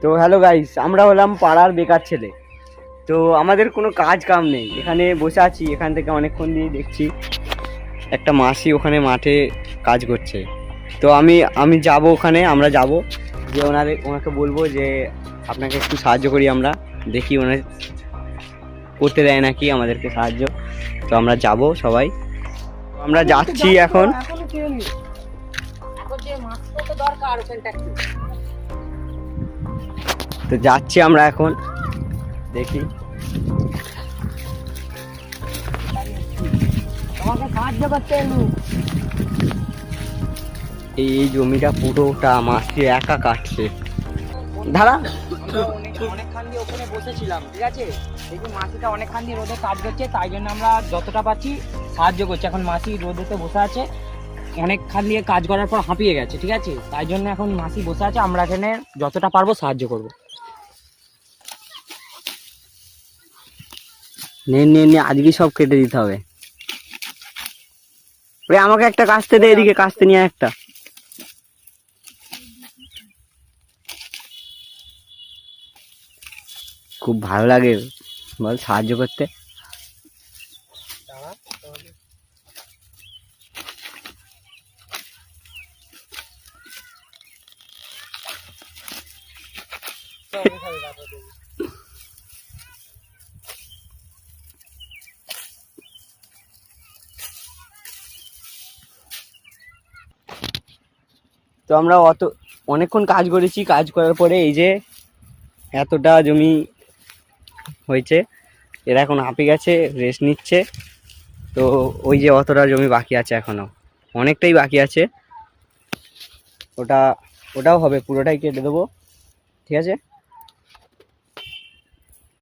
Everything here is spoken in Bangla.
তো হ্যালো গাইস, আমরা হলাম পাড়ার বেকার ছেলে। তো আমাদের কোনো কাজ কাম নেই, এখানে বসে আছি। এখান থেকে অনেকক্ষণ দিয়ে দেখছি একটা মাসি ওখানে মাঠে কাজ করছে। তো আমি যাব ওখানে, আমরা যাব, যে ওনাকে বলবো যে আপনাকে একটু সাহায্য করি। আমরা দেখি ওনার করতে দেয় নাকি আমাদেরকে সাহায্য। তো আমরা যাব সবাই, আমরা যাচ্ছি এখন। তো যাচ্ছি আমরা এখন, দেখি এই জমিটা পুরোটা মাসি একা কাটছে। দাঁড়া, অনেকক্ষণ দিয়ে ওখানে বসেছিলাম, ঠিক আছে। দেখি মাসিটা অনেকক্ষণ দিয়ে রোদে কাজ করছে, তাই জন্য আমরা যতটা পাচ্ছি সাহায্য করছি। এখন মাসি রোদেতে বসে আছে, অনেকক্ষণ দিয়ে কাজ করার পর হাঁপিয়ে গেছে, ঠিক আছে। তাই জন্য এখন মাসি বসে আছে, আমরা এখানে যতটা পারবো সাহায্য করবো। নে আজকে সব কেটে দিতে হবে। আমাকে একটা কাস্তে দে, এদিকে কাস্তে নিয়ে একটা। খুব ভালো লাগে বল সাহায্য করতে। তো আমরা অনেকক্ষণ কাজ করেছি, কাজ করার পরে এই যে এতটা জমি হয়েছে। এরা এখন হাঁপিয়ে গেছে, রেস্ট নিচ্ছে। তো ওই যে অতটা জমি বাকি আছে, এখনো অনেকটাই বাকি আছে। ওটাও হবে, পুরোটাই কেটে দেবো, ঠিক আছে।